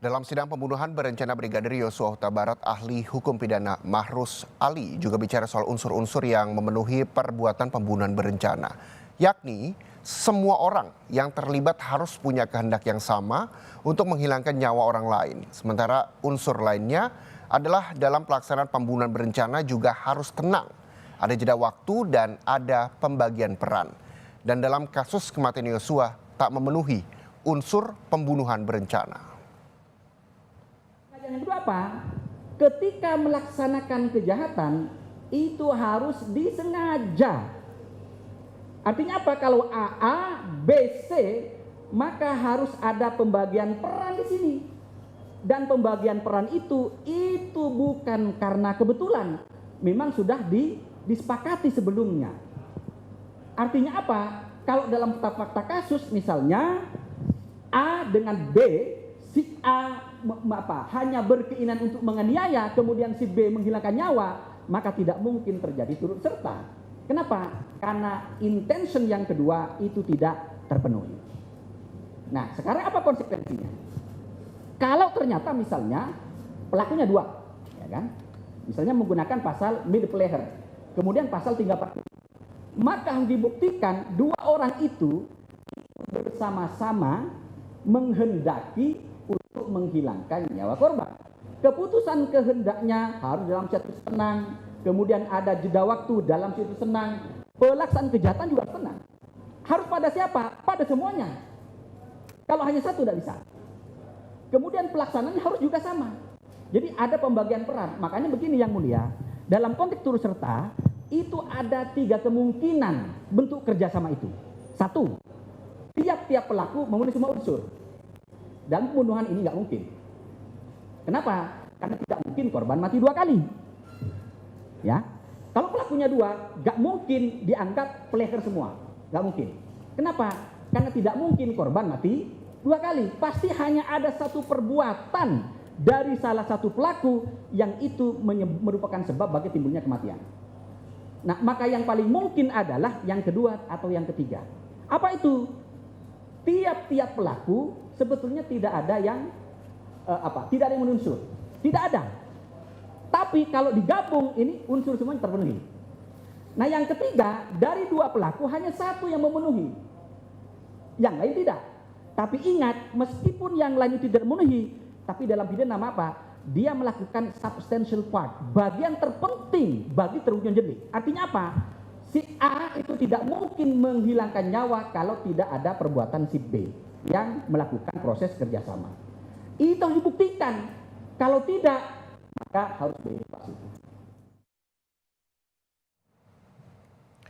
Dalam sidang pembunuhan berencana Brigadir Yosua Huta Barat, ahli hukum pidana Mahrus Ali juga bicara soal unsur-unsur yang memenuhi perbuatan pembunuhan berencana, yakni semua orang yang terlibat harus punya kehendak yang sama untuk menghilangkan nyawa orang lain. Sementara unsur lainnya adalah dalam pelaksanaan pembunuhan berencana juga harus tenang, ada jeda waktu dan ada pembagian peran. Dan dalam kasus kematian Yosua tak memenuhi unsur pembunuhan berencana. Yang kedua apa? Ketika melaksanakan kejahatan itu harus disengaja. Artinya apa? Kalau A, B, C, maka harus ada pembagian peran di sini. Dan pembagian peran itu bukan karena kebetulan, memang sudah disepakati sebelumnya. Artinya apa? Kalau dalam fakta kasus misalnya A dengan B, si A hanya berkeinginan untuk menganiaya, kemudian si B menghilangkan nyawa, maka tidak mungkin terjadi turut serta. Kenapa? Karena intention yang kedua itu tidak terpenuhi. Nah, sekarang apa konsekuensinya? Kalau ternyata misalnya pelakunya dua, ya kan? Misalnya menggunakan pasal mid player, kemudian pasal 340, maka harus dibuktikan dua orang itu bersama-sama menghendaki untuk menghilangkan nyawa korban. Keputusan kehendaknya harus dalam situs tenang, kemudian ada jeda waktu dalam situs tenang, pelaksanaan kejahatan juga tenang. Harus pada siapa? Pada semuanya. Kalau hanya satu tidak bisa. Kemudian pelaksanaannya harus juga sama. Jadi ada pembagian peran. Makanya begini yang mulia, dalam konteks turut serta itu ada 3 kemungkinan bentuk kerjasama itu. 1, tiap-tiap pelaku memenuhi semua unsur. Dan pembunuhan ini nggak mungkin. Kenapa? Karena tidak mungkin korban mati 2 kali. Ya, kalau pelakunya 2, nggak mungkin dianggap pelaku semua. Nggak mungkin. Kenapa? Karena tidak mungkin korban mati 2 kali. Pasti hanya ada satu perbuatan dari salah satu pelaku yang itu merupakan sebab bagi timbulnya kematian. Nah, maka yang paling mungkin adalah yang kedua atau yang ketiga. Apa itu? Tiap-tiap pelaku sebetulnya tidak ada yang tidak ada yang menunsur, tidak ada. Tapi kalau digabung ini unsur semuanya terpenuhi. Nah, yang ketiga, dari 2 pelaku hanya satu yang memenuhi, yang lain tidak. Tapi ingat, meskipun yang lain itu tidak memenuhi, tapi dalam pidana nama apa? Dia melakukan substantial part, bagian terpenting bagi terwujudnya delik. Artinya apa? Si A itu tidak mungkin menghilangkan nyawa kalau tidak ada perbuatan si B yang melakukan proses kerjasama. Itu harus dibuktikan. Kalau tidak, maka harus bebas itu.